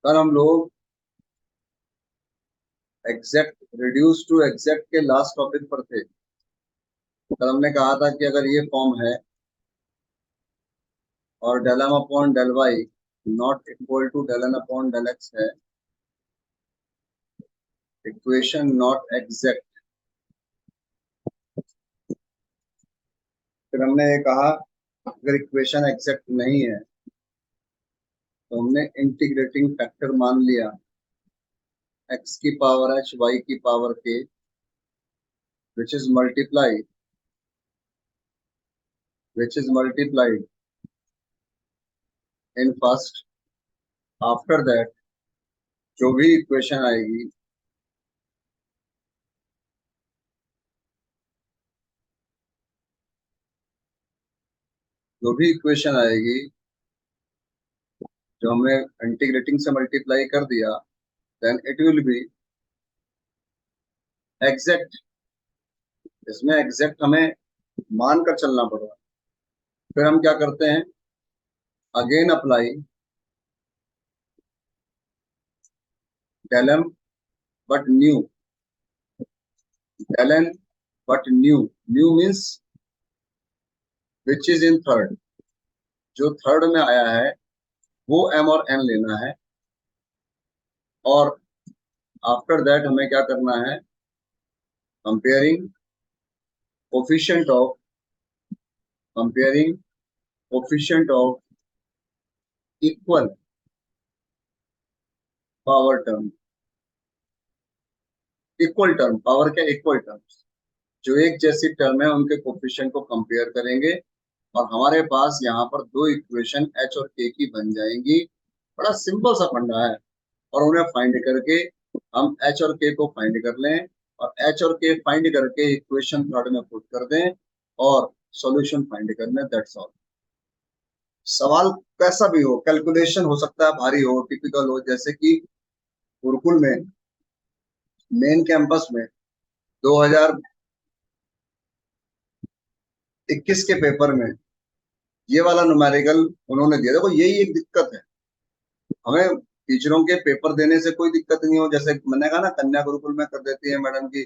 कल हम लोग एग्जैक्ट रिड्यूस टू एग्जैक्ट के लास्ट टॉपिक पर थे। कल हमने कहा था कि अगर ये फॉर्म है और del M upon del Y not equal to del N upon del X है, इक्वेशन नॉट एग्जैक्ट। फिर हमने ये कहा अगर इक्वेशन एग्जैक्ट नहीं है तो हमने इंटीग्रेटिंग फैक्टर मान लिया x की पावर h y की power k which is multiplied in first। After that जो भी इक्वेशन आएगी जो हमने इंटीग्रेटिंग से मल्टीप्लाई कर दिया then it will be exact. इसमें एग्जैक्ट हमें मानकर चलना पड़ेगा। फिर हम क्या करते हैं, again apply del M but new, del N but new, new means which is in third. जो थर्ड में आया है वो एम और एन लेना है। और आफ्टर दैट हमें क्या करना है, comparing coefficient of equal power term. Equal term power क्या, इक्वल टर्म्स जो एक जैसी टर्म है उनके कोफिशिएंट को कंपेयर करेंगे और हमारे पास यहाँ पर दो इक्वेशन एच और के की बन जाएंगी। बड़ा सिंपल सा फंडा है। और उन्हें फाइंड करके हम एच और के को फाइंड कर लें और एच और के फाइंड करके इक्वेशन थर्ड में पुट कर दें और सॉल्यूशन फाइंड कर लें, दैट्स ऑल। सवाल कैसा भी हो, कैलकुलेशन हो सकता है भारी हो, टिपिकल हो, जैसे कि गुरुकुल में मेन कैंपस में 2021 के पेपर में ये वाला न्यूमेरिकल उन्होंने दिया। देखो यही एक दिक्कत है, हमें टीचरों के पेपर देने से कोई दिक्कत नहीं हो। जैसे मैंने कहा ना, कन्या गुरुकुल में कर देती है मैडम की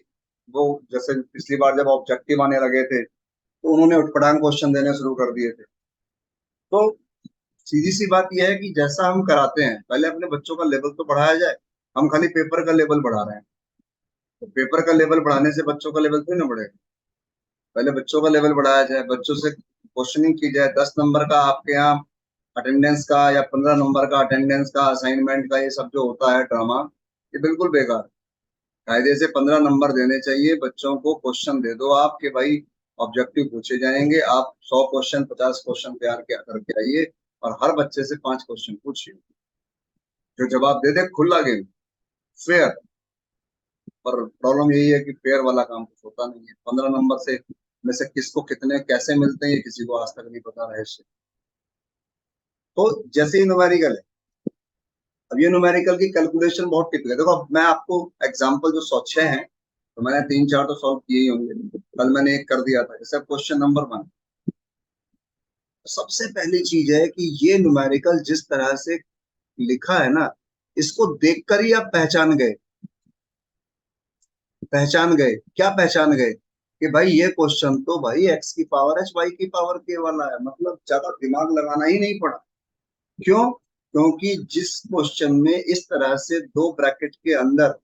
वो। जैसे पिछली बार जब ऑब्जेक्टिव आने लगे थे तो उन्होंने उठपटांग क्वेश्चन देने शुरू कर दिए थे। तो सीधी सी बात यह है कि जैसा हम कराते हैं पहले अपने बच्चों का लेवल तो बढ़ाया जाए। हम खाली पेपर का लेवल बढ़ा रहे हैं, तो पेपर का लेवल बढ़ाने से बच्चों का लेवल थोड़ी ना बढ़ेगा। पहले बच्चों का लेवल बढ़ाया जाए, बच्चों से क्वेश्चनिंग की जाए। 10 नंबर का आपके यहाँ अटेंडेंस का या 15 नंबर का अटेंडेंस का, असाइनमेंट का, ये सब जो होता है ड्रामा, ये बिल्कुल बेकार। कायदे से 15 नंबर देने चाहिए। बच्चों को क्वेश्चन दे दो आप कि भाई ऑब्जेक्टिव पूछे जाएंगे, आप 100 क्वेश्चन 50 क्वेश्चन तैयार करके आइए और हर बच्चे से 5 क्वेश्चन पूछिए। जो जवाब दे दे, खुला गेम, फेयर। पर प्रॉब्लम यही है कि फेयर वाला काम कुछ होता नहीं है। 15 नंबर से में से किसको कितने कैसे मिलते हैं ये किसी को आज तक नहीं पता, रहस्य। तो जैसे ही न्यूमेरिकल है, अब ये न्यूमेरिकल की कैलकुलेशन बहुत टिपिकल है। देखो अब मैं आपको एग्जांपल जो 106 हैं तो मैंने 3-4 तो सॉल्व किए ही होंगे। कल मैंने एक कर दिया था। जैसे क्वेश्चन नंबर 1, सबसे पहली चीज है कि ये न्यूमेरिकल जिस तरह से लिखा है ना, इसको देखकर ही आप पहचान गए। क्या पहचान गए कि भाई ये क्वेश्चन तो भाई एक्स की पावर एच वाई की पावर के वाला है। मतलब ज्यादा दिमाग लगाना ही नहीं पड़ा। क्यों? क्योंकि जिस क्वेश्चन में इस तरह से दो ब्रैकेट के अंदर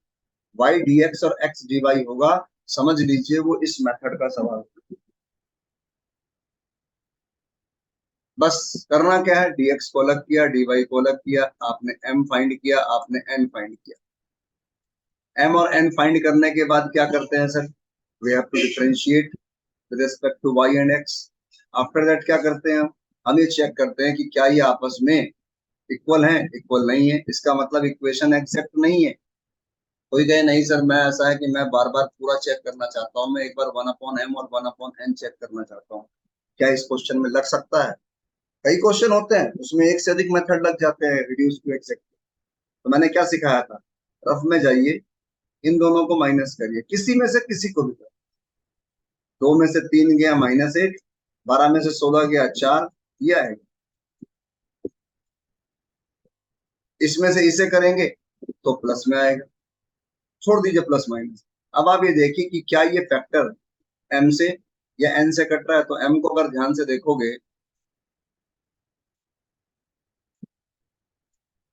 वाई डी एक्स और एक्स डी वाई होगा, समझ लीजिए वो इस मेथड का सवाल। बस करना क्या है, dx को अलग किया, dy को अलग किया, आपने m फाइंड किया, आपने n फाइंड किया। m और n फाइंड करने के बाद क्या करते हैं sir, we have to differentiate with respect to y and x। After that क्या करते हैं, हम ये चेक करते हैं कि क्या ये आपस में इक्वल हैं। इक्वल नहीं है, इसका मतलब इक्वेशन एक्सेप्ट नहीं है। कोई कहे नहीं सर मैं ऐसा है कि मैं बार बार पूरा चेक करना चाहता हूँ, मैं एक बार 1/m और 1/n चेक करना चाहता हूँ, क्या इस क्वेश्चन में लग सकता है? कई क्वेश्चन होते हैं उसमें एक से अधिक मेथड लग जाते हैं रिड्यूस टू एग्जैक्ट। तो मैंने क्या सिखाया था, रफ में जाइए, इन दोनों को माइनस करिए, किसी में से किसी को भी करिए। 2 में से 3 गया -8, 12 में से 16 गया 4, ये आएगा। इसमें से इसे करेंगे तो प्लस में आएगा, छोड़ दीजिए प्लस माइनस। अब आप ये देखिए कि क्या ये फैक्टर एम से या एन से कट रहा है। तो एम को अगर ध्यान से देखोगे,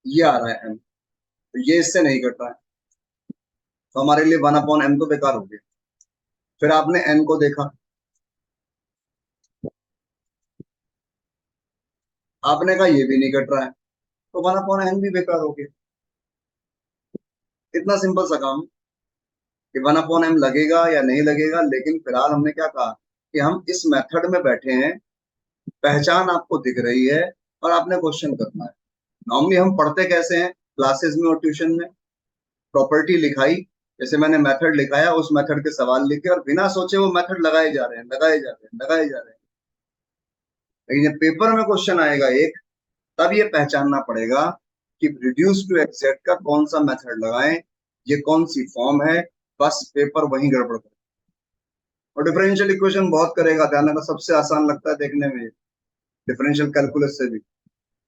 ये आ रहा है एम, तो ये इससे नहीं कट रहा है, तो हमारे लिए 1/m तो बेकार हो गया। फिर आपने एन को देखा, आपने कहा ये भी नहीं कट रहा है, तो 1/n भी बेकार हो गया। इतना सिंपल सा काम कि 1/m लगेगा या नहीं लगेगा। लेकिन फिलहाल हमने क्या कहा कि हम इस मेथड में बैठे हैं, पहचान आपको दिख रही है और आपने क्वेश्चन करना है। नॉर्मली हम पढ़ते कैसे हैं क्लासेस में और ट्यूशन में, प्रॉपर्टी लिखाई, जैसे मैंने मेथड लिखाया उस मेथड के सवाल लिखे और बिना सोचे वो मेथड लगाए जा रहे हैं, लगाए जा रहे हैं, लगाए जा रहे हैं। लेकिन जब पेपर में क्वेश्चन आएगा एक, तब ये पहचानना पड़ेगा कि रिड्यूस टू एग्जैक्ट का कौन सा मेथड लगाएं, ये कौन सी फॉर्म है। बस पेपर वहीं गड़बड़ कर। और डिफरेंशियल इक्वेशन बहुत करेगा, ध्यान रखना, सबसे आसान लगता है देखने में डिफरेंशियल कैलकुलस से भी,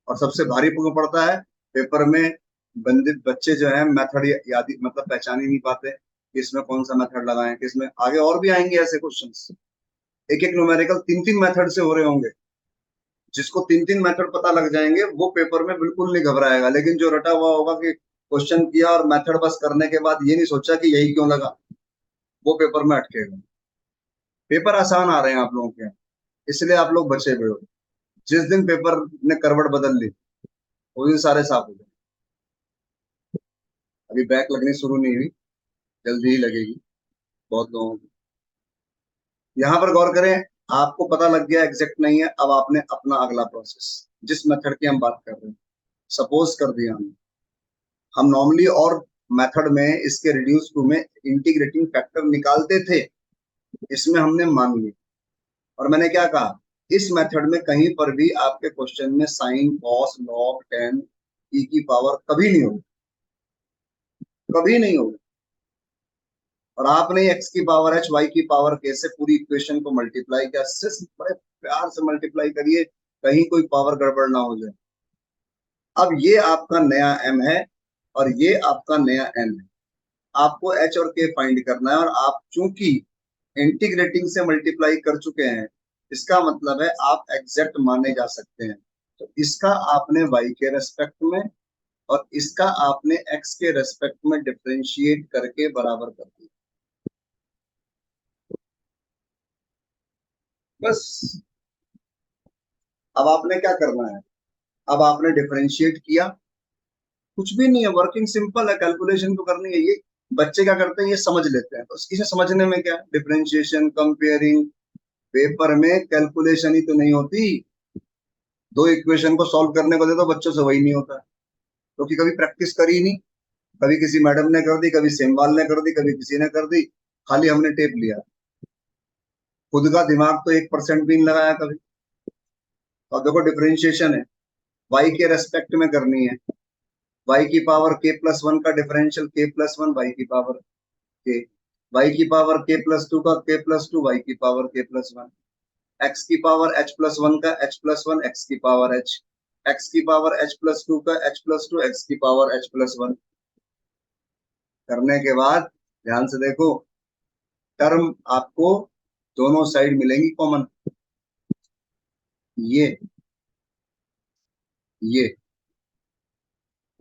और सबसे भारी पड़ता है पेपर में। बंदे बच्चे जो है मेथड याद मतलब पहचान ही नहीं पाते कि इसमें कौन सा मेथड लगाएं, किसमें आगे और भी आएंगे ऐसे क्वेश्चंस। एक एक न्यूमेरिकल 3-3 मेथड से हो रहे होंगे। जिसको 3-3 मेथड पता लग जाएंगे वो पेपर में बिल्कुल नहीं घबराएगा। लेकिन जो रटा हुआ होगा कि क्वेश्चन किया और मेथड बस करने के बाद ये नहीं सोचा कि यही क्यों लगा, वो पेपर में अटकेगा। पेपर आसान आ रहे हैं आप लोगों के यहाँ, इसलिए आप लोग बचे हुए हो। जिस दिन पेपर ने करवट बदल ली उस दिन सारे साफ हो गए। अभी बैक लगनी शुरू नहीं हुई, जल्दी ही लगेगी बहुत लोगों को। यहाँ पर गौर करें, आपको पता लग गया एग्जैक्ट नहीं है। अब आपने अपना अगला प्रोसेस, जिस मेथड की हम बात कर रहे हैं, सपोज कर दिया हमने, हम नॉर्मली और मेथड में इसके रिड्यूस टू में इंटीग्रेटिंग फैक्टर निकालते थे, इसमें हमने मान ली। और मैंने क्या कहा, इस मेथड में कहीं पर भी आपके क्वेश्चन में साइन कॉस लॉग टेन ई की पावर कभी नहीं होगी, कभी नहीं होगी। और आपने एक्स की पावर एच वाई की पावर के से पूरी इक्वेशन को मल्टीप्लाई किया, सिर्फ बड़े प्यार से मल्टीप्लाई करिए, कहीं कोई पावर गड़बड़ ना हो जाए। अब ये आपका नया एम है और ये आपका नया एन है। आपको एच और के फाइंड करना है, और आप चूंकि इंटीग्रेटिंग से मल्टीप्लाई कर चुके हैं, इसका मतलब है आप एग्जैक्ट माने जा सकते हैं। तो इसका आपने वाई के रेस्पेक्ट में और इसका आपने एक्स के रेस्पेक्ट में डिफरेंशिएट करके बराबर कर दिया, बस। अब आपने क्या करना है, अब आपने डिफरेंशिएट किया, कुछ भी नहीं है, वर्किंग सिंपल है, कैलकुलेशन तो करनी है। ये बच्चे क्या करते हैं, ये समझ लेते हैं, तो इसे समझने में क्या, डिफरेंशिएशन कंपेयरिंग। पेपर में कैलकुलेशन ही तो नहीं होती, दो इक्वेशन को सॉल्व करने को दे तो बच्चों से वही नहीं होता, क्योंकि कभी प्रैक्टिस करी नहीं। कभी किसी मैडम ने कर दी, कभी सेमवाल ने कर दी, कभी किसी ने कर दी, खाली हमने टेप लिया, खुद का दिमाग तो 1% भी नहीं लगाया कभी। अब देखो डिफरेंशिएशन है, वाई के रेस्पेक्ट में करनी है। वाई की पावर के प्लस वन का डिफरेंशियल के प्लस वन वाई की पावर के, वाई की पावर के प्लस टू का के प्लस टू वाई की पावर के प्लस वन, एक्स की पावर एच प्लस वन का एच प्लस वन एक्स की पावर एच, एक्स की पावर एच प्लस टू का एच प्लस टू एक्स की पावर एच प्लस वन। करने के बाद ध्यान से देखो, टर्म आपको दोनों साइड मिलेंगी कॉमन, ये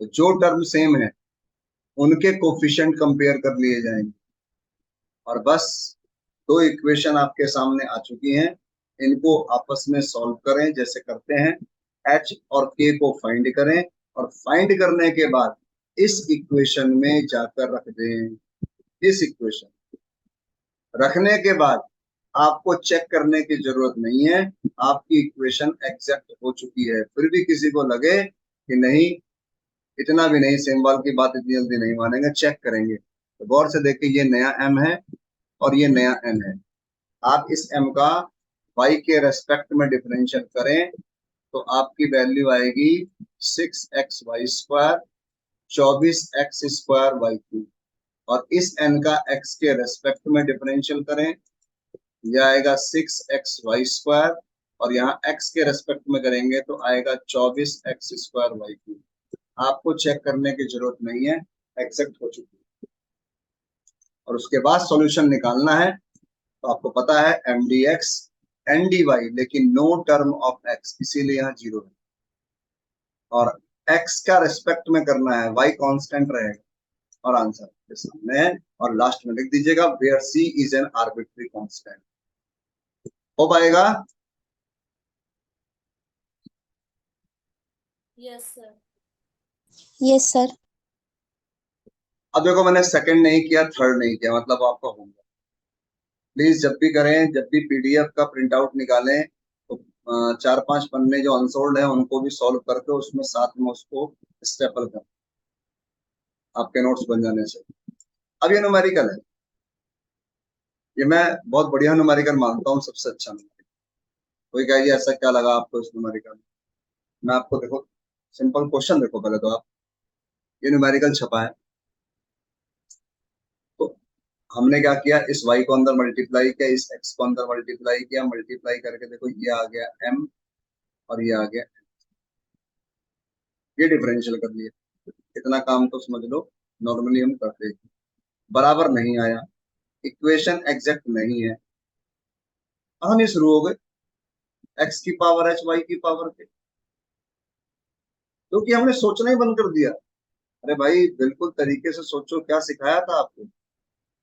तो जो टर्म सेम है उनके कोफिशिएंट कंपेयर कर लिए जाएंगे, और बस दो इक्वेशन आपके सामने आ चुकी हैं। इनको आपस में सॉल्व करें जैसे करते हैं, एच और के को फाइंड करें, और फाइंड करने के बाद इस इक्वेशन में जाकर रख दें। इस इक्वेशन रखने के बाद आपको चेक करने की जरूरत नहीं है, आपकी इक्वेशन एग्जैक्ट हो चुकी है। फिर भी किसी को लगे कि नहीं, इतना भी नहीं, सेमवाल की बात इतनी जल्दी नहीं मानेंगे, चेक करेंगे, तो गौर से देखिए, ये नया एम है और ये नया एन है। आप इस एम का वाई के रेस्पेक्ट में डिफरेंशियल करें तो आपकी वैल्यू आएगी 6xy², 24x² y3। और इस एन का एक्स के रेस्पेक्ट में डिफरेंशियल करें, यह आएगा 6xy², और यहाँ x के रेस्पेक्ट में करेंगे तो आएगा 24x² y3। आपको चेक करने की जरूरत नहीं है, एक्सेप्ट हो चुकी है। और उसके बाद सॉल्यूशन निकालना है, तो आपको पता है M D X N D Y, लेकिन नो टर्म ऑफ एक्स, इसीलिए यहाँ 0 है। और एक्स का रेस्पेक्ट में करना है, वाई कांस्टेंट रहेगा, और आंसर के सामने है। और लास्ट में लिख दीजिएगा where C is an arbitrary constant. हो पाएगा? Yes sir. Yes sir. अब देखो, मैंने सेकंड नहीं किया, थर्ड नहीं किया, मतलब आपका होगा। प्लीज जब भी करें, जब भी पीडीएफ का प्रिंट आउट निकालें, तो 4-5 पन्ने जो अनसोल्ड है उनको भी सॉल्व करके उसमें साथ में उसको स्टेपल कर, आपके नोट्स बन जाने से। अब ये न्यूमेरिकल है, ये मैं बहुत बढ़िया न्यूमेरिकल मानता हूँ, सबसे अच्छा न्यूमेरिकल। कोई कहेगी ऐसा क्या लगा आपको इस न्यूमेरिकल में? मैं आपको, देखो सिंपल क्वेश्चन देखो पहले तो आप, ये न्यूमेरिकल छपा है, तो हमने क्या किया, इस y को अंदर मल्टीप्लाई किया, इस x को अंदर मल्टीप्लाई किया, मल्टीप्लाई करके देखो ये आ गया m और ये आ गया, ये डिफरेंशियल कर लिया। इतना काम तो समझ लो नॉर्मली हम करते हैं। बराबर नहीं आया, इक्वेशन एग्जैक्ट नहीं है, हम ये शुरू हो गए x की पावर h y की पावर के, क्योंकि हमने सोचना ही बंद कर दिया। अरे भाई बिल्कुल तरीके से सोचो, क्या सिखाया था आपको?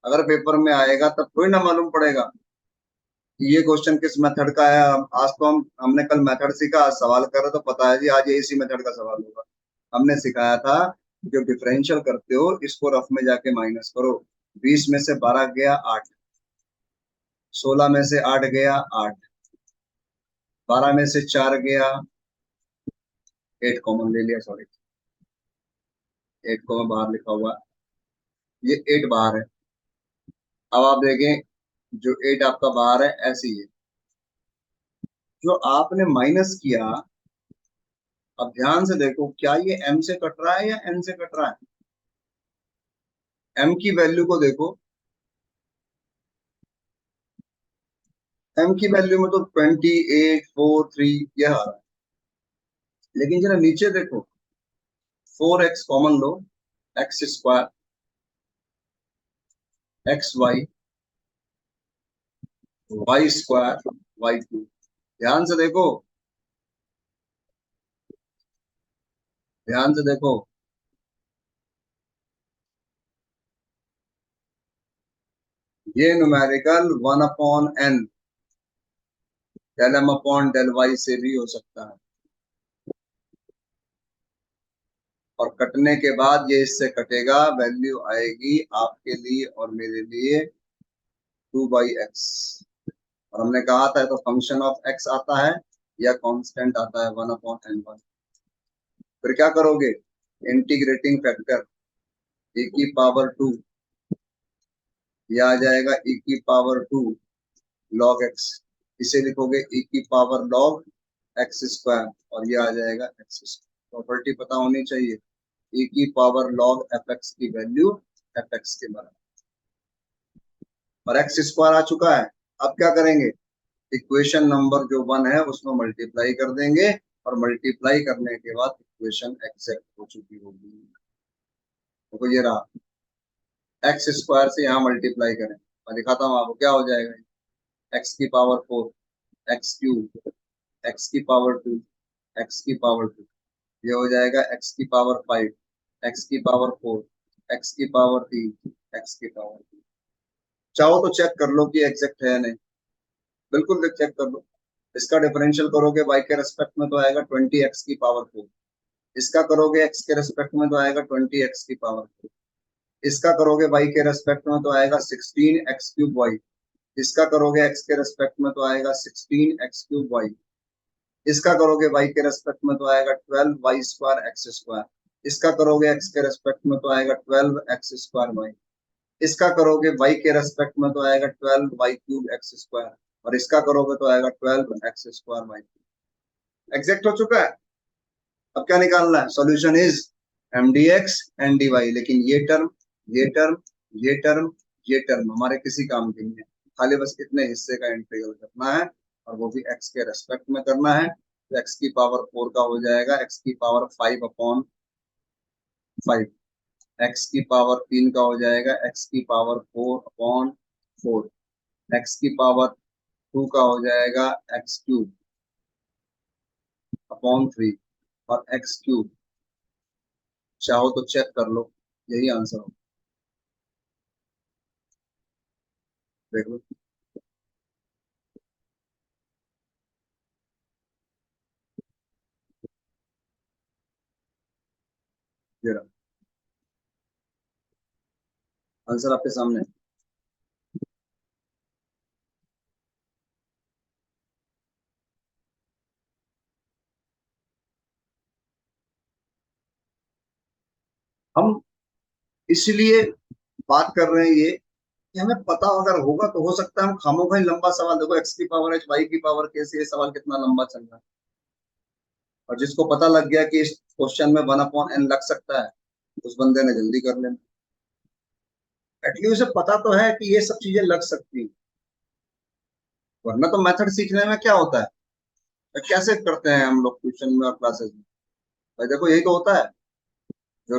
अगर पेपर में आएगा तब कोई ना मालूम पड़ेगा कि ये क्वेश्चन किस मेथड का है। आज तो हमने कल मेथड सीखा, आज सवाल कर रहे तो पता है जी आज ये इसी मेथड का सवाल होगा। हमने सिखाया था जो डिफरेंशियल करते हो इसको रफ में जाके माइनस करो। 20 में से 12 गया 8, 16 में से 8 गया 8, 12 में से 4 गया 8, कॉमन ले लिया, सॉरी 8 को मैं बाहर लिखा हुआ, ये 8 बाहर है। अब आप देखें, जो 8 आपका बाहर है ऐसे ही है, जो आपने माइनस किया, अब ध्यान से देखो क्या ये m से कट रहा है या n से कट रहा है? m की वैल्यू को देखो, m की वैल्यू में तो 28, 4, 3 यह आ रहा है, लेकिन जरा नीचे देखो 4x कॉमन लो, x square x y square y cube. ध्यान से देखो, ध्यान से देखो, ये numerical 1/n del m upon del y से भी हो सकता है, और कटने के बाद ये इससे कटेगा, वैल्यू आएगी आपके लिए और मेरे लिए 2/x। और हमने कहा था तो फंक्शन ऑफ x आता है या कांस्टेंट आता है 1/n1। फिर क्या करोगे, इंटीग्रेटिंग फैक्टर e की पावर 2, यह आ जाएगा e की पावर 2 log x, इसे लिखोगे e की पावर log x स्क्वायर, और ये आ जाएगा x स्क्वायर। प्रॉपर्टी पता होनी चाहिए, e की पावर log fx की वैल्यू fx के बराबर, और x स्क्वायर आ चुका है। अब क्या करेंगे, इक्वेशन नंबर जो 1 है उसमें मल्टीप्लाई कर देंगे, और मल्टीप्लाई करने के बाद इक्वेशन एक्सेप्ट हो चुकी होगी। देखो ये रहा, एक्स स्क्वायर से यहाँ मल्टीप्लाई करें, मैं दिखाता हूँ आपको क्या हो जाएगा। एक्स की पावर 4, एक्स क्यूब, एक्स की पावर 2, एक्स की पावर 2, ये हो जाएगा एक्स की पावर 5, एक्स की पावर 4, एक्स की पावर 3, एक्स की पावर 3। चाहो तो चेक कर लो कि एग्जैक्ट है या नहीं, बिल्कुल चेक कर लो। इसका डिफरेंशियल करोगे y के रेस्पेक्ट में तो आएगा 20x की पावर 4, इसका करोगे x के रेस्पेक्ट में तो आएगा 20x की पावर 4, इसका करोगे y के रेस्पेक्ट में तो आएगा 16x क्यूब y, इसका करोगे x के रेस्पेक्ट में तो आएगा 16x क्यूब y, इसका करोगे y के रेस्पेक्ट में तो आएगा 12y स्क्वायर एक्स स्क्वायर, इसका करोगे x के रेस्पेक्ट में तो आएगा 12x स्क्वायर y, इसका करोगे y के रेस्पेक्ट में तो आएगा 12y क्यूब एक्स स्क्वायर, और इसका करोगे तो आएगा 12x स्क्वायर y। एग्जैक्ट हो चुका है। अब क्या निकालना है, solution is M D X N D Y, लेकिन ये टर्म, ये टर्म, ये टर्म, ये टर्म हमारे किसी काम के नहीं है, खाली बस इतने हिस्से का इंटीग्रल करना है, और वो भी x के रेस्पेक्ट में करना है। तो x की पावर 4 का हो जाएगा x की पावर 5/4, 5 एक्स की पावर 3 का हो जाएगा एक्स की पावर 4/4, एक्स की पावर 2 का हो जाएगा x³ अपॉन 3 और x³ चाहो तो चेक कर लो, यही आंसर हो, देख लो। ये रहा आंसर आपके सामने है। हम इसलिए बात कर रहे हैं ये कि हमें पता अगर होगा तो हो सकता है हम खामोखा ही लंबा सवाल, देखो एक्स की पावर एच वाई की पावर कैसे, ये सवाल कितना लंबा चल रहा है। और जिसको पता लग गया कि इस क्वेश्चन में 1/n लग सकता है, उस बंदे ने जल्दी कर लेना। एटलीस्ट उसे पता तो है कि ये सब चीजें लग सकती हैं, वरना तो मेथड सीखने में क्या होता है, तो कैसे करते हैं हम लोग ट्यूशन में और क्लासेस में। भाई देखो यही तो होता है, जो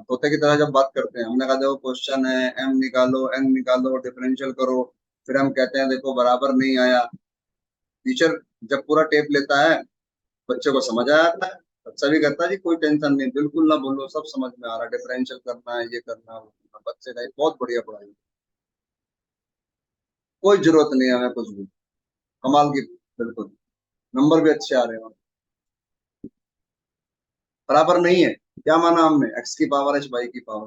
तोते की तरह जब बात करते हैं, हमने कहा देखो क्वेश्चन है, एम निकालो एन निकालो डिफरेंशियल करो, फिर हम कहते हैं देखो बराबर नहीं आया। टीचर जब पूरा टेप लेता है, बच्चे को समझ आ जाता है, बच्चा भी कहता है जी कोई टेंशन नहीं, बिल्कुल ना बोलो, सब समझ में आ रहा है, डिफरेंशियल करना है, ये करना है, वो करना है। बच्चे का एक बहुत बढ़िया पढ़ाई, कोई जरूरत नहीं है हमें कुछ भी, कमाल की, बिल्कुल नंबर भी अच्छे आ रहे हैं। बराबर नहीं है, क्या माना हमने, एक्स की पावर एच वाई की पावर,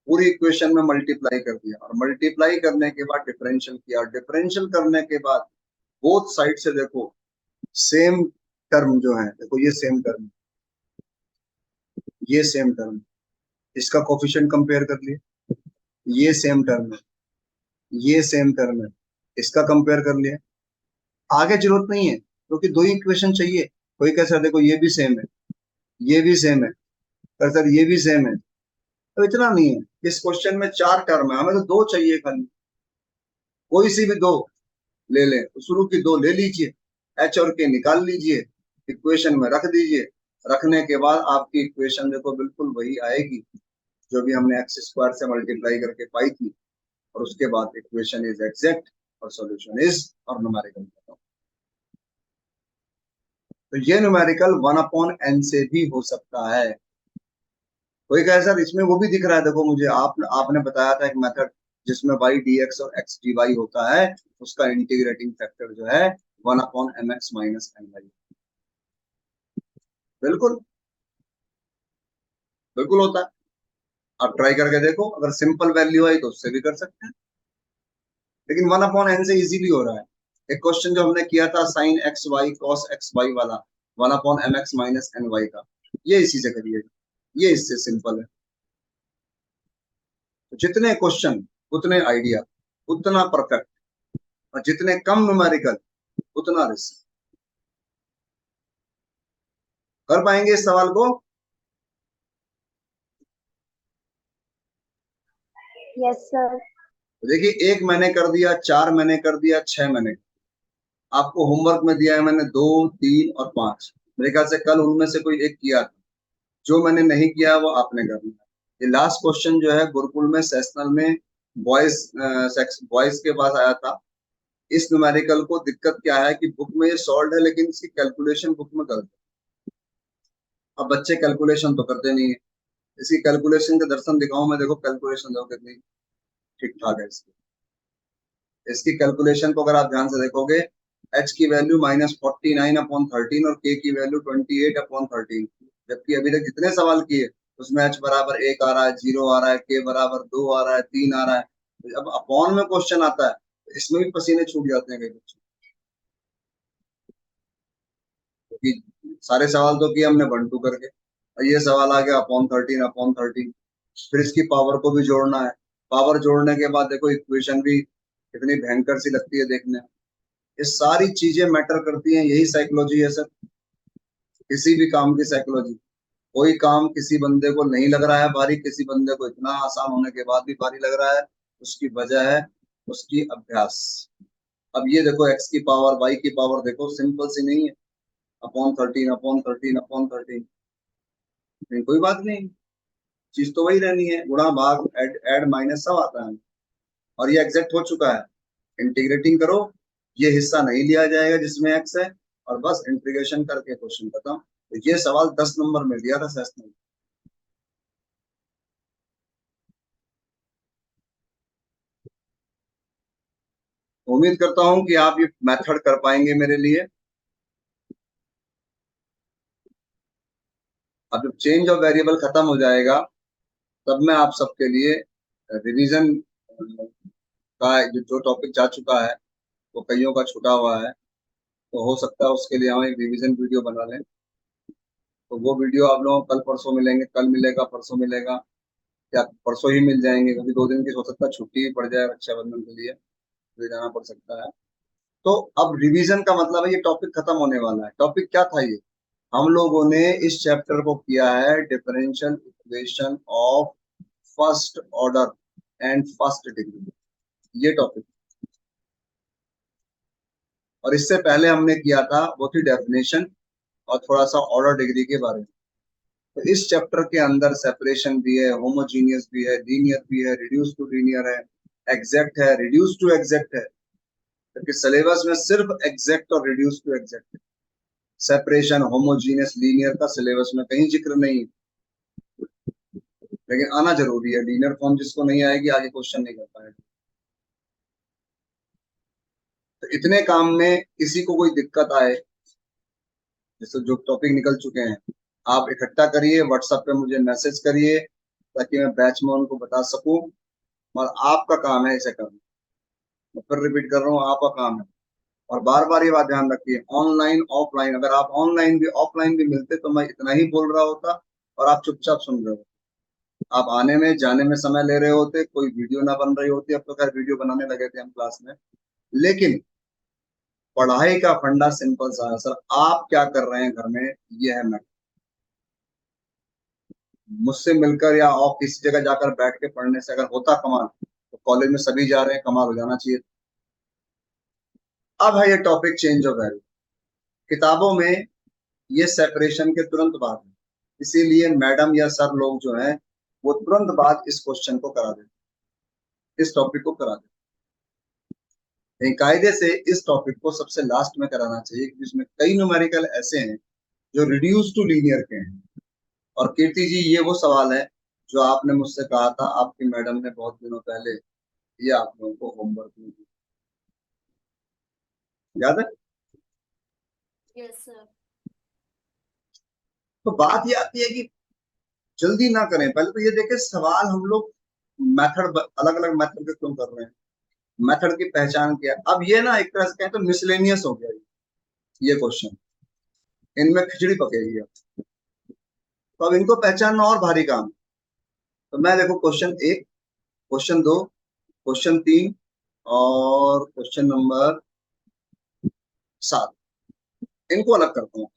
पूरी इक्वेशन में मल्टीप्लाई कर दिया, और मल्टीप्लाई करने के बाद डिफरेंशियल किया, और डिफरेंशियल करने के बाद बोथ साइड से देखो सेम टर्म जो है, देखो ये सेम टर्म, ये सेम टर्म, इसका कोफिशिएंट कंपेयर कर लिए, ये सेम टर्म है, ये सेम टर्म है, इसका कंपेयर कर लिया। आगे जरूरत नहीं है क्योंकि दो ही इक्वेशन चाहिए। कोई कैसा देखो ये भी सेम है, ये भी सेम है, पर सर ये भी सेम है, तो इतना नहीं है। इस क्वेश्चन में 4 टर्म है, हमें तो दो चाहिए खाली, कोई सी भी दो ले लें, तो शुरू की दो ले लीजिए, एच और के निकाल लीजिए, इक्वेशन में रख दीजिए, रखने के बाद आपकी इक्वेशन देखो बिल्कुल वही आएगी जो भी हमने x² से मल्टीप्लाई करके पाई थी, और उसके बाद इक्वेशन इज एग्जैक्ट और सॉल्यूशन इज और न्यूमेरिकल। तो ये न्यूमेरिकल 1/n से भी हो सकता है। कोई कहे सर इसमें वो भी दिख रहा है, देखो मुझे आपने बताया था एक मेथड जिसमें y dx और x dy होता है, उसका इंटीग्रेटिंग फैक्टर जो है 1/mx - ny, बिल्कुल बिल्कुल होता है। आप ट्राई करके देखो, अगर सिंपल वैल्यू आई तो उससे भी कर सकते हैं, लेकिन 1/n से इजीली हो रहा है। एक क्वेश्चन जो हमने किया था sine X Y cos X Y वाला, 1/mx - ny का, ये इसी से करिए, ये इससे सिंपल है। तो जितने क्वेश्चन उतने आइडिया, उतना परफेक्ट, और जितने कम न्यूमेरिकल उतना रिस्क। कर पाएंगे इस सवाल को? Yes sir. तो देखिए, एक मैंने कर दिया, 4 मैंने कर दिया, 6 मैंने, आपको होमवर्क में दिया है मैंने 2, 3 और 5, मेरे ख्याल से कल उनमें से कोई एक किया था, जो मैंने नहीं किया वो आपने कर लिया। ये लास्ट क्वेश्चन जो है गुरुकुल में सेशनल में बॉयज सेक्स बॉयज के पास आया था। इस न्यूमेरिकल को दिक्कत क्या है कि बुक में ये सॉल्व है, लेकिन इसकी कैलकुलेशन बुक में गलत है। अब बच्चे कैलकुलेशन तो करते नहीं है, इसकी कैलकुलेशन के दर्शन दिखाऊं मैं, देखो कैलकुलेशन देखो कितनी ठीक ठाक है इसकी। इसकी कैलकुलेशन को अगर आप ध्यान से देखोगे, एच की वैल्यू -49/13 और के की वैल्यू 28/13, जबकि अभी तक जितने सवाल किए उसमें एच बराबर 1 आ रहा है, 0 आ रहा है, के बराबर 2 आ रहा है, 3 आ रहा है। तो अब अपॉन में क्वेश्चन आता है, तो इसमें भी पसीने छूट जाते हैं कई बच्चों, क्योंकि सारे सवाल तो किए हमने 1 2 करके, और ये सवाल आ गया अपॉन 13, फिर इसकी पावर को भी जोड़ना है। पावर जोड़ने के बाद देखो इक्वेशन भी कितनी भयंकर सी लगती है देखने में। ये सारी चीजें मैटर करती हैं, यही साइकोलॉजी है सर, किसी भी काम की साइकोलॉजी। कोई काम किसी बंदे को नहीं लग रहा है भारी, किसी बंदे को इतना आसान होने के बाद भी भारी लग रहा है, उसकी वजह है उसकी अभ्यास। अब ये देखो एक्स की पावर वाई की पावर देखो सिंपल सी नहीं है, अपॉन 13 अपॉन 13 अपॉन 13, कोई बात नहीं, चीज तो वही रहनी है, गुणा भाग ऐड ऐड माइनस सब आता है। और ये एग्जैक्ट हो चुका है। इंटीग्रेटिंग करो, ये हिस्सा नहीं लिया जाएगा जिसमें एक्स है, और बस इंटीग्रेशन करके क्वेश्चन खत्म। तो ये सवाल 10 नंबर में दिया था सेशन। उम्मीद करता हूं कि आप ये मेथड कर पाएंगे मेरे लिए। अब जब चेंज ऑफ वेरिएबल खत्म हो जाएगा, तब मैं आप सबके लिए रिवीजन का जो टॉपिक जा चुका है, वो कईयों का छूटा हुआ है, तो हो सकता है उसके लिए हम एक रिवीजन वीडियो बना लें। तो वो वीडियो आप लोगों को कल परसों मिलेंगे, कल मिलेगा, परसों मिलेगा, या परसों ही मिल जाएंगे, क्योंकि 2 दिन की हो सकता है छुट्टी भी पड़ जाए रक्षाबंधन के लिए, तो जाना पड़ सकता है। तो अब रिवीजन का मतलब है ये टॉपिक खत्म होने वाला है। टॉपिक क्या था ये? हम लोगों ने इस चैप्टर को किया है differential equation of first order and first degree, ये टॉपिक। और इससे पहले हमने किया था वो थी डेफिनेशन और थोड़ा सा ऑर्डर डिग्री के बारे में। तो इस चैप्टर के अंदर सेपरेशन भी है, होमोजीनियस भी है, लीनियर भी है, रिड्यूस टू लीनियर है, एग्जैक्ट है, रिड्यूस टू एग्जैक्ट है। क्योंकि सिलेबस में सिर्फ एग्जैक्ट और रिड्यूस टू एग्जैक्ट है। सेपरेशन, होमोजीनियस, लीनियर का सिलेबस में कहीं जिक्र नहीं। लेकिन आना जरूरी है, लीनियर फॉर्म जिसको नहीं आएगी आगे क्वेश्चन नहीं कर पाएगा। तो इतने काम में किसी को कोई दिक्कत आए, जैसे जो टॉपिक निकल चुके हैं, आप इकट्ठा करिए, व्हाट्सएप पे मुझे मैसेज करिए, ताकि मैं बैच में उनको बता सकूं। और आपका काम है इसे करना। मैं फिर रिपीट कर रहा हूँ, आपका काम है। और बार बार ये बात ध्यान रखिए, ऑनलाइन ऑफलाइन, अगर आप ऑनलाइन भी ऑफलाइन भी मिलते तो मैं इतना ही बोल रहा होता, और आप चुपचाप सुन रहे हो। आप आने में जाने में समय ले रहे होते, कोई वीडियो ना बन रही होती। अब तो खैर वीडियो बनाने लगे थे हम क्लास में। लेकिन पढ़ाई का फंडा सिंपल सा है सर, आप क्या कर रहे हैं घर में, ये है मैटर। मुझसे मिलकर या और किसी जगह जाकर बैठ के पढ़ने से अगर होता कमाल, तो कॉलेज में सभी जा रहे हैं, कमाल हो जाना चाहिए। अब है ये टॉपिक चेंज ऑफ वैल्यू। किताबों में ये सेपरेशन के तुरंत बाद है, इसीलिए मैडम या सर लोग जो हैं वो तुरंत बाद इस क्वेश्चन को करा देते, इस टॉपिक को करा देते। लेकिन कायदे से इस टॉपिक को सबसे लास्ट में कराना चाहिए, क्योंकि इसमें कई न्यूमेरिकल ऐसे हैं जो रिड्यूस टू लीनियर के हैं। और कीर्ति जी, ये वो सवाल है जो आपने मुझसे कहा था, आपकी मैडम ने बहुत दिनों पहले ये आप लोगों को होमवर्क में दिया, याद है? Yes sir. तो बात ये आती है कि जल्दी ना करें, पहले तो ये देखें सवाल हम लोग मेथड अलग अलग मेथड के क्यों कर रहे हैं, मेथड की पहचान क्या है। अब ये ना एक तरह से कहें तो मिसलेनियस हो गया ये क्वेश्चन, इनमें खिचड़ी पकेगी अब। तो अब इनको पहचानना और भारी काम है। तो मैं देखो क्वेश्चन 1, क्वेश्चन 2, क्वेश्चन 3 और क्वेश्चन नंबर 7, इनको अलग करता हूँ।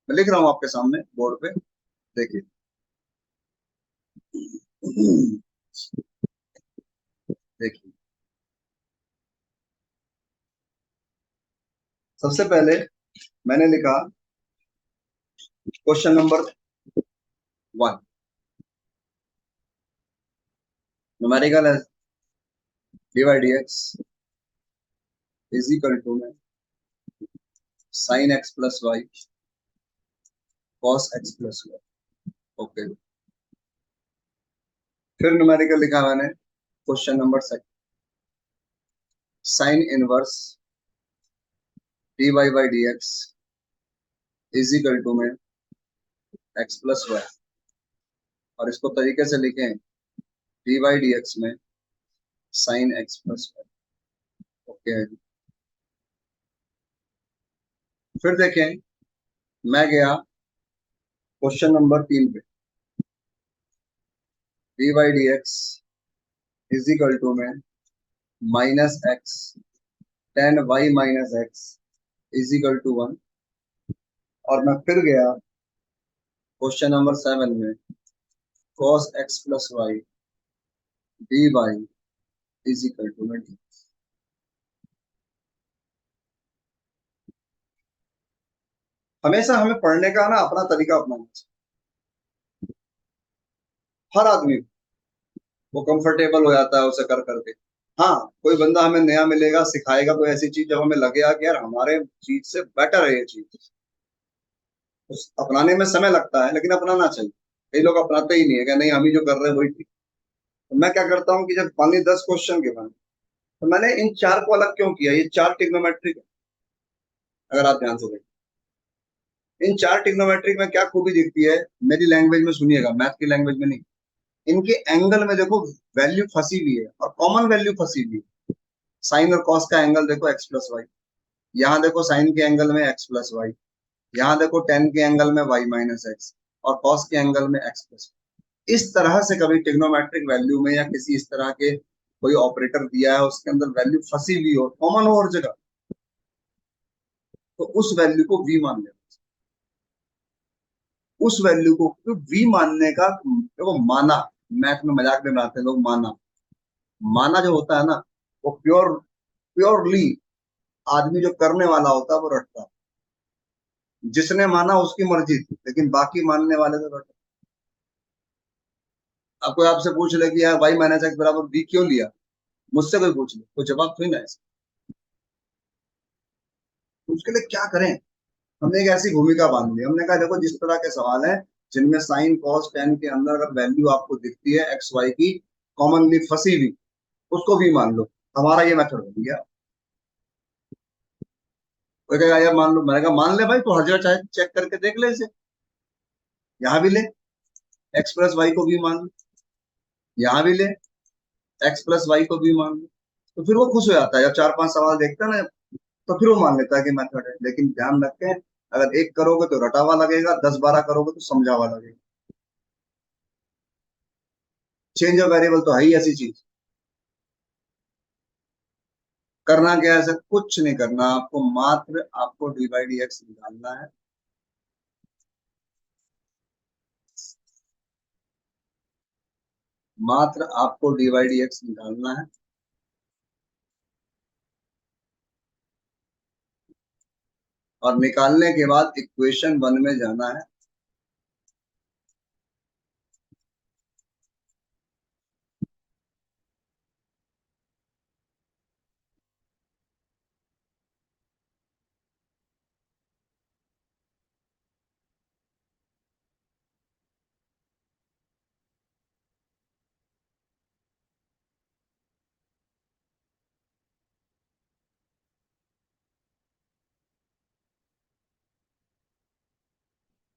मैं लिख रहा हूँ आपके सामने बोर्ड पे, देखिए। देखिए, सबसे पहले मैंने लिखा क्वेश्चन नंबर 1, न्यूमेरिकल है dy dx is equal to में sine x plus y cos x plus y. Okay, फिर न्यूमेरिकल लिखा मैंने question number 2, sine inverse dy by d x is equal to में एक्स प्लस वाई। और इसको तरीके से लिखें dy बाई डी एक्स में sine x plus y. Okay, फिर देखें, मैं गया क्वेश्चन नंबर 3 पे, dy by d x is equal to में minus X tan Y minus X is equal to 1। और मैं फिर गया क्वेश्चन नंबर 7 में, cos x plus Y D Y is equal to में डी। हमेशा हमें पढ़ने का ना अपना तरीका अपनाना चाहिए। हर आदमी वो कंफर्टेबल हो जाता है उसे कर करके। हाँ, कोई बंदा हमें नया मिलेगा, सिखाएगा कोई ऐसी चीज जब हमें लगेगा कि यार हमारे चीज से बेटर है ये चीज, उस अपनाने में समय लगता है लेकिन अपनाना चाहिए। कई लोग अपनाते ही नहीं है कि नहीं हम ही जो कर रहे हैं वही ठीक। तो मैं क्या करता हूँ कि जब मान ली 10 क्वेश्चन के बाद, तो मैंने इन चार को अलग क्यों किया, ये चार टिग्नोमेट्रिक है। अगर आप ध्यान से देखें इन चार टिग्नोमेट्रिक में क्या खूबी दिखती है, मेरी लैंग्वेज में सुनिएगा, मैथ की लैंग्वेज में नहीं। इनके एंगल में देखो वैल्यू फंसी हुई है और कॉमन वैल्यू फंसी हुई है। साइन और कॉस का एंगल देखो एक्स प्लस वाई, यहाँ देखो साइन के एंगल में एक्स प्लस वाई, यहाँ देखो टेन के एंगल में वाई माइनस एक्स, और कॉस के एंगल में एक्स प्लस। इस तरह से कभी टिग्नोमेट्रिक वैल्यू में या किसी इस तरह के कोई ऑपरेटर दिया है उसके अंदर वैल्यू फंसी हुई हो, कॉमन हो हर जगह, तो उस वैल्यू को वी मान लेना। उस वैल्यू को वी मानने का देखो, माना, मैथ में मजाक में बनाते हैं लोग, माना, माना जो होता है ना, वो प्योरली आदमी जो करने वाला होता है वो रटता है। जिसने माना उसकी मर्जी थी, लेकिन बाकी मानने वाले तो रटते। अब कोई आपसे पूछ ले कि यार वाई माइनस एक्स बराबर बी क्यों लिया, मुझसे कोई पूछ ले, कोई जवाब थोड़ी ना है इसका। तो उसके लिए क्या करें, हमने एक ऐसी भूमिका बांध ली, हमने कहा देखो जिस तरह के सवाल है जिनमें साइन कॉस टेन के अंदर अगर वैल्यू आपको दिखती है एक्स वाई की कॉमनली फंसी हुई, उसको भी मान लो। हमारा ये मेथड बन गया। कोई कहेगा यार मान लो, मैंने कहा मान ले भाई, तो हर जगह चाहे चेक करके देख ले इसे, यहाँ भी ले, एक्स प्लस वाई को भी मान लो, यहाँ भी ले, एक्स प्लस वाई को भी मान लो। तो फिर वो खुश हो जाता है, जब 4-5 सवाल देखता है ना, तो फिर वो मान लेता है कि मेथड है। लेकिन ध्यान रखें, अगर एक करोगे तो रटावा लगेगा, 10-12 करोगे तो समझावा लगेगा। चेंज ऑफ वेरिएबल तो है ही ऐसी चीज। करना क्या है सर, कुछ नहीं करना आपको, मात्र आपको डी बाई डी एक्स निकालना है। मात्र आपको डी बाई डी एक्स निकालना है, और निकालने के बाद इक्वेशन 1 में जाना है।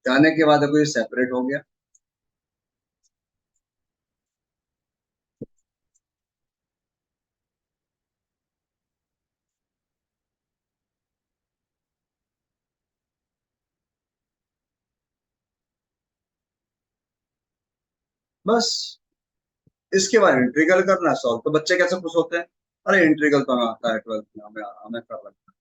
जाने के बाद देखो ये सेपरेट हो गया। बस इसके बाद इंटीग्रल करना, सॉल्व। तो बच्चे कैसे खुश होते हैं, अरे इंटीग्रल तो हमें आता है 12th में, हमें हमें कर लगता है।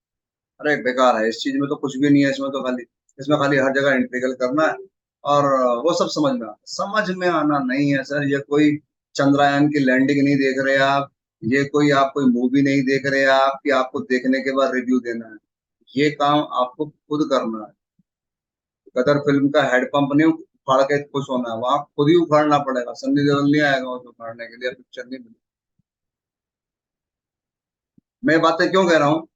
अरे बेकार है, इस चीज में तो कुछ भी नहीं है, इसमें तो खाली, इसमें खाली हर जगह इंटीग्रल करना है और वो सब समझ में आना नहीं है सर। ये कोई चंद्रयान की लैंडिंग नहीं देख रहे आप, ये कोई आप कोई मूवी नहीं देख रहे आप कि आपको देखने के बाद रिव्यू देना है। ये काम आपको खुद करना है। गदर फिल्म का हेड पंप नहीं उखाड़ के खुश होना है, वहां खुद ही उखाड़ना पड़ेगा। सन्नी देओल नहीं आएगा उसे उखाड़ने के लिए, पिक्चर नहीं बनी। मैं ये बातें क्यों कह रहा हूँ,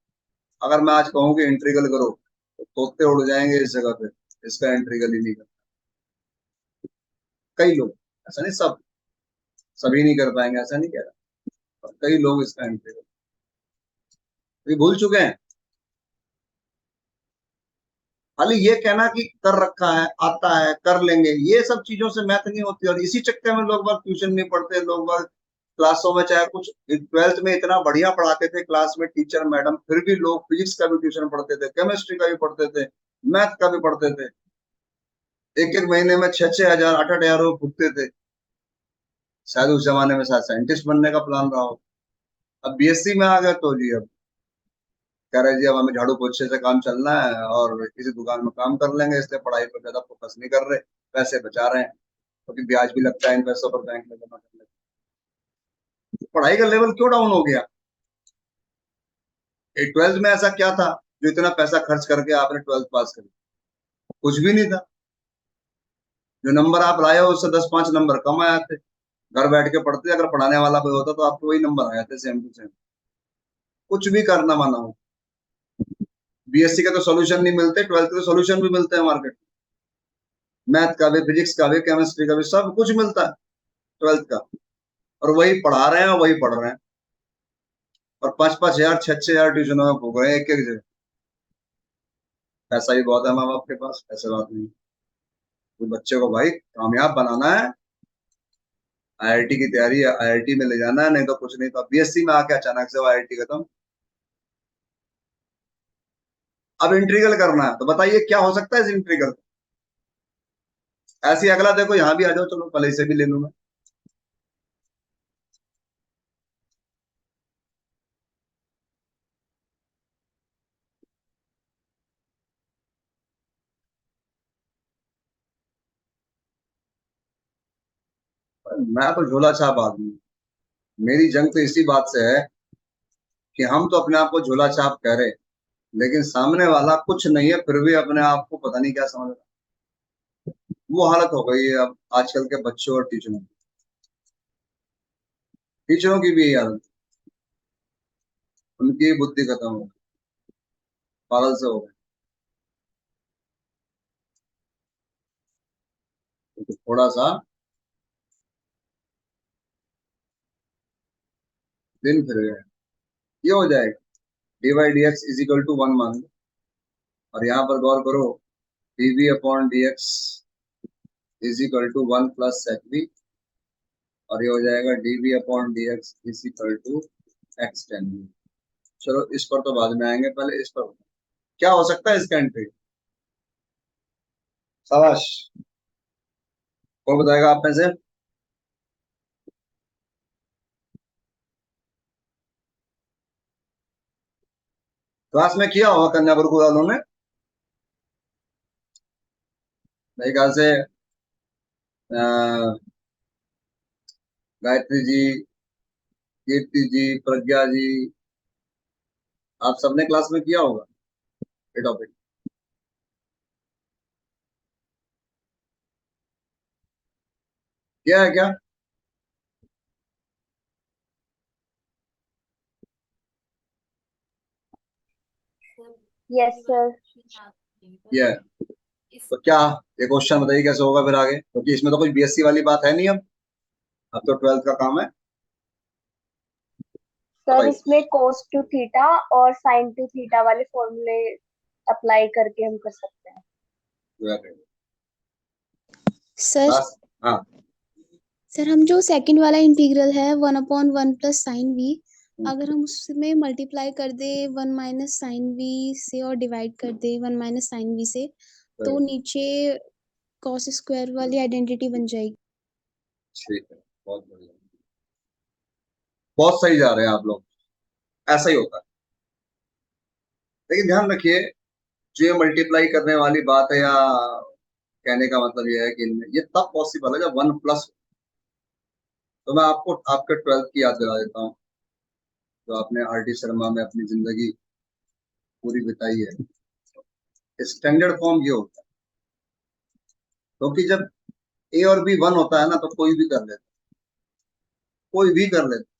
अगर मैं आज कहूँ कि इंट्रीगल करो तो तोते उड़ जाएंगे इस जगह पे, इसका इंट्रीगल ही नहीं करता। कई लोग, ऐसा नहीं सब, सभी नहीं कर पाएंगे ऐसा नहीं कह रहा, पर कई लोग इसका इंट्रीगल ये भूल चुके हैं। खाली ये कहना कि कर रखा है, आता है, कर लेंगे, ये सब चीजों से मैथ नहीं होती। और इसी चक्कर में लोग बाग ट्यूशन नहीं पढ़ते, लोग बाग क्लासों में चाहे कुछ, 12th में इतना बढ़िया पढ़ाते थे क्लास में टीचर मैडम, फिर भी लोग फिजिक्स का भी ट्यूशन पढ़ते थे, केमिस्ट्री का भी पढ़ते थे, मैथ का भी पढ़ते थे। एक एक महीने में 6-6 हजार 8-8 हजार रुपये फूकते थे। शायद उस जमाने में शायद साइंटिस्ट बनने का प्लान रहा हो। अब बीएससी में आ गए तो जी अब कह रहे जी अब हमें झाड़ू पोछे से काम चलना है और किसी दुकान में काम कर लेंगे, इसलिए पढ़ाई पर ज्यादा फोकस नहीं कर रहे, पैसे बचा रहे हैं क्योंकि ब्याज भी लगता है इन पैसों पर बैंक में जमा करने। तो पढ़ाई का लेवल क्यों डाउन हो गया, 12th में ऐसा क्या था जो इतना पैसा खर्च करके आपने 12th पास करी, कुछ भी नहीं था। जो नंबर आप लाए हो उससे 10-5 नंबर कम आए थे। घर बैठ के पढ़ते, अगर पढ़ाने वाला कोई होता तो आपको वही नंबर आए थे, सेम टू सेम। कुछ भी करना माना हो। बीएससी के तो सॉल्यूशन नहीं मिलते, 12th के सॉल्यूशन भी मिलते हैं मार्केट। मैथ का भी, फिजिक्स का भी, केमिस्ट्री का भी, सब कुछ मिलता है 12th का। और वही पढ़ा रहे हैं और वही पढ़ रहे हैं। और 5-5 हजार 6-6 हजार ट्यूशनों में फूक रहे हैं एक एक जगह। पैसा ही बहुत है माँ बाप के पास, ऐसे बात नहीं। तो बच्चे को भाई कामयाब बनाना है, आईआईटी की तैयारी है, आईआईटी में ले जाना है, नहीं तो कुछ नहीं। तो बीएससी में आके अचानक से आईआईटी खत्म। अब इंट्रीगल करना है तो बताइए क्या हो सकता है इस इंट्रीगल। ऐसी अगला देखो यहाँ भी आ जाओ, चलो पहले इसे भी ले लूं मैं। मैं तो झोला छाप आदमी हूं। मेरी जंग तो इसी बात से है कि हम तो अपने आप को झोला छाप कह रहे, लेकिन सामने वाला कुछ नहीं है फिर भी अपने आप को पता नहीं क्या समझ रहा। वो हालत हो गई है अब आजकल के बच्चों और टीचरों की। टीचरों की भी यही हालत। उनकी बुद्धि खत्म हो गई, पागल से हो गए। तो थोड़ा सा दिन फिर गए। ये हो जाएगा, D Y D x is equal to 1 मान लो। और यहाँ पर गौर करो, D V upon D x is equal to 1 plus sec V. और ये हो जाएगा D V upon D x is equal to X tan V. चलो इस पर तो बाद में आएंगे, पहले इस पर क्या हो सकता है इसका एंट्री। शाबाश। कौन बताएगा आप में से। क्लास में किया होगा कन्या गुरुकुल वालों ने, मेरे ख्याल से। अ, गायत्री जी, कीर्ति जी, प्रज्ञा जी, आप सबने क्लास में किया होगा ये टॉपिक। किया है क्या। Yes, sir. किया है। तो क्या ये क्वेश्चन बताइए कैसे होगा फिर आगे, क्योंकि इसमें तो कुछ बीएससी वाली बात है नहीं। अब तो 12th का काम है। सर बताइए। इसमें cos टू थीटा और sin टू थीटा वाले फॉर्मूले अप्लाई करके हम कर सकते हैं। सर बस। हाँ। सर हम जो सेकंड वाला इंटीग्रल है 1/1 + sin v, अगर हम उसमें मल्टीप्लाई कर दे 1 - sin v से और डिवाइड कर दे 1 - sin v से, तो नीचे cos स्क्वायर वाली आइडेंटिटी बन जाएगी। ठीक है, बहुत बढ़िया, बहुत सही जा रहे हैं आप लोग। ऐसा ही होता है। लेकिन ध्यान रखिए, जो ये मल्टीप्लाई करने वाली बात है, या कहने का मतलब ये है कि इनमें ये तब पॉसिबल है जब 1 प्लस। तो मैं आपको आपके 12th की याद दिला देता हूँ, जो आपने आर डी शर्मा में अपनी जिंदगी पूरी बिताई है। स्टैंडर्ड फॉर्म ये होता है, क्योंकि जब ए और बी 1 होता है ना तो कोई भी कर लेता, कोई भी कर लेता।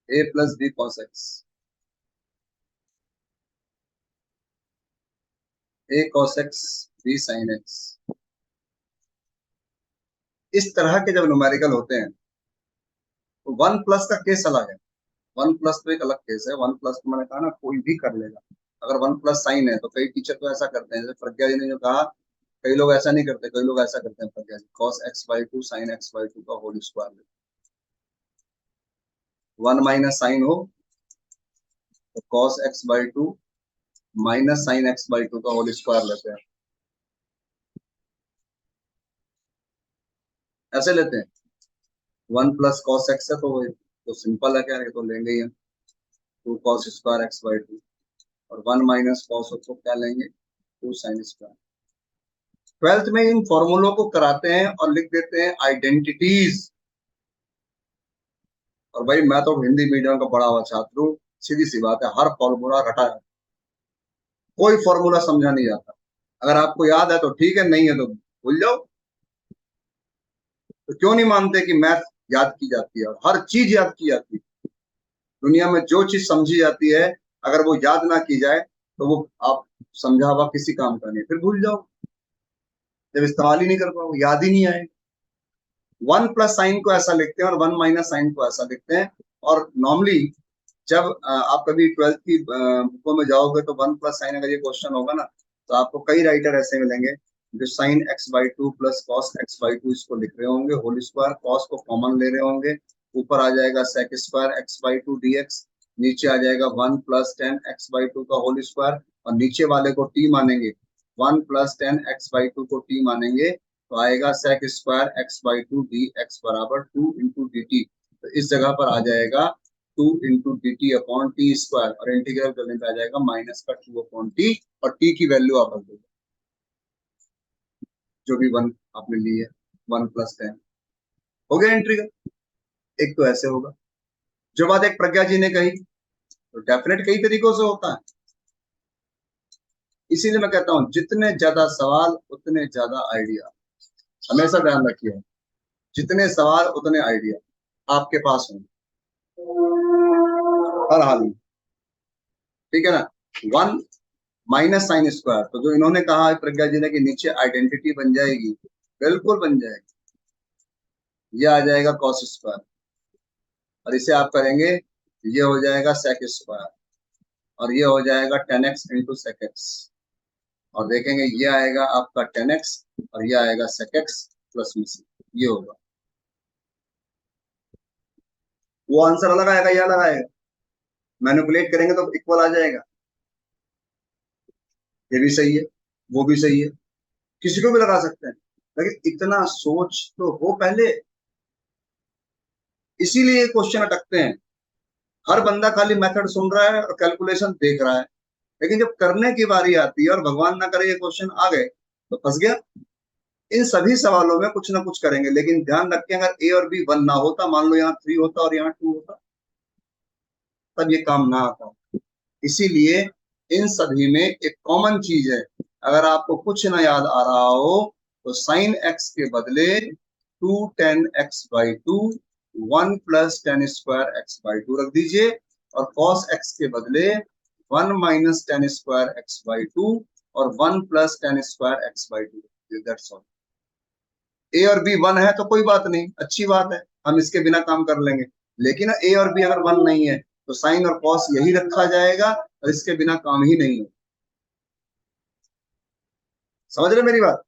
A plus B cos x, A cos x B sine x. इस तरह के जब न्यूमेरिकल होते हैं तो 1 प्लस का केस अलग है। 1 प्लस तो एक अलग केस है। 1 प्लस तो मैंने कहा ना कोई भी कर लेगा। अगर 1 प्लस साइन है तो कई टीचर तो ऐसा करते हैं, जैसे प्रज्ञा जी ने जो कहा, कई लोग ऐसा नहीं करते, कई लोग ऐसा करते हैं। Pragya ji cos x by two sine x by two का होल स्क्वायर, 1 - साइन हो तो cos x by two minus sine x by two का होल स्क्वायर लेते हैं। ऐसे लेते हैं। 1 + cos एक्स है तो वो तो सिंपल है, क्या है तो लेंगे ही हम 2 cos² x/2। और 1 - cos हो तो क्या लेंगे, 2 sin²। 12th में इन फॉर्मूलों को कराते हैं और लिख देते हैं आइडेंटिटीज। और भाई मैं तो हिंदी मीडियम का बड़ा हुआ छात्र हूँ, सीधी सी बात है, हर फॉर्मूला रटा है, कोई फॉर्मूला समझा नहीं जाता। अगर आपको याद है तो ठीक है, नहीं है तो भूल जाओ। तो क्यों नहीं मानते कि मैथ याद की जाती है और हर चीज याद की जाती है। दुनिया में जो चीज समझी जाती है अगर वो याद ना की जाए तो वो आप समझा हुआ किसी काम का नहीं, फिर भूल जाओ, जब इस्तेमाल ही नहीं कर पाओ, याद ही नहीं आए। 1 + साइन को ऐसा लिखते हैं और 1 - साइन को ऐसा लिखते हैं। और नॉर्मली जब आप कभी 12th की बुकों में जाओगे तो 1 + साइन अगर ये क्वेश्चन होगा ना तो आपको कई राइटर ऐसे मिलेंगे जो sin x/2 + cos x/2 इसको लिख रहे होंगे होल स्क्वायर, cos को कॉमन ले रहे होंगे, ऊपर आ जाएगा sec² x/2 dx, नीचे आ जाएगा 1 + tan x/2 का होल स्क्वायर और नीचे वाले को t मानेंगे, 1 + tan x/2 को t मानेंगे तो आएगा sec² x/2 dx बराबर 2 × dt। तो इस जगह पर आ जाएगा 2 × dt/t² और इंटीग्रल करने पे आ जाएगा -2/t और t की वैल्यू आप रख दोगे जो भी 1 आपने ली है, 1 + tan हो गया इंटीग्रल। एक तो ऐसे होगा। जो बात एक प्रज्ञा जी ने कही तो डेफिनेट कई तरीकों से होता है, इसीलिए मैं कहता हूं जितने ज्यादा सवाल उतने ज्यादा आइडिया। हमेशा ध्यान रखिए, जितने सवाल उतने आइडिया आपके पास होंगे हर हाल में, ठीक है ना। 1 - sin², तो जो इन्होंने कहा है प्रज्ञा जी ने कि नीचे आइडेंटिटी बन जाएगी, बिल्कुल बन जाएगी। ये आ जाएगा cos² और इसे आप करेंगे ये हो जाएगा sec² और ये हो जाएगा tan x × sec x और देखेंगे ये आएगा आपका tan x और ये आएगा sec x प्लस में से ये होगा। वो आंसर अलग आएगा, ये अलग आएगा, मैनिपुलेट करेंगे तो इक्वल आ जाएगा। ये भी सही है, वो भी सही है, किसी को भी लगा सकते हैं, लेकिन इतना सोच तो हो पहले। इसीलिए क्वेश्चन अटकते हैं। हर बंदा खाली मेथड सुन रहा है और कैलकुलेशन देख रहा है, लेकिन जब करने की बारी आती है और भगवान ना करे ये क्वेश्चन आ गए तो फंस गया। इन सभी सवालों में कुछ ना कुछ करेंगे, लेकिन ध्यान रखें अगर ए और बी 1 ना होता, मान लो यहाँ 3 होता और यहाँ 2 होता, तब ये काम ना आता। इसीलिए इन सभी में एक कॉमन चीज है, अगर आपको कुछ ना याद आ रहा हो तो sin x के बदले 2 tan x/2 1 + tan² x/2 रख दीजिए और cos x के बदले 1 - tan² x/2 और 1 + tan² x/2। That's all. ए और बी 1 है तो कोई बात नहीं, अच्छी बात है, हम इसके बिना काम कर लेंगे। लेकिन ए और बी अगर 1 नहीं है तो साइन और कॉस यही रखा जाएगा और इसके बिना काम ही नहीं हो। समझ रहे मेरी बात?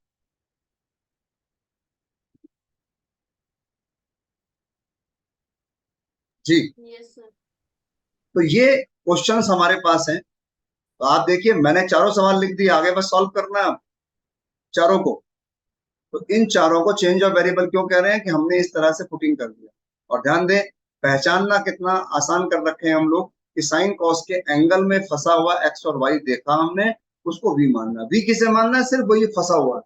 जी। Yes sir. तो ये क्वेश्चंस हमारे पास हैं, तो आप देखिए मैंने चारों सवाल लिख दिए, आगे बस सॉल्व करना है चारों को। तो इन चारों को चेंज ऑफ वेरिएबल क्यों कह रहे हैं कि हमने इस तरह से पुटिंग कर दिया। और ध्यान दें, पहचानना कितना आसान कर रखे हैं हम लोग कि साइन कॉस के एंगल में फंसा हुआ एक्स और वाई देखा हमने, उसको भी मानना। भी किसे मानना है? सिर्फ वही फंसा हुआ है।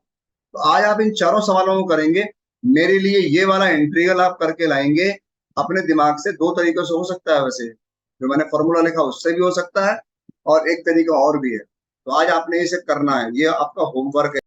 तो आज आप इन चारों सवालों को करेंगे। मेरे लिए ये वाला इंटीग्रल आप करके लाएंगे अपने दिमाग से। 2 तरीकों से हो सकता है, वैसे जो मैंने फॉर्मूला लिखा उससे भी हो सकता है और एक तरीका और भी है। तो आज आपने इसे करना है, ये आपका होमवर्क है।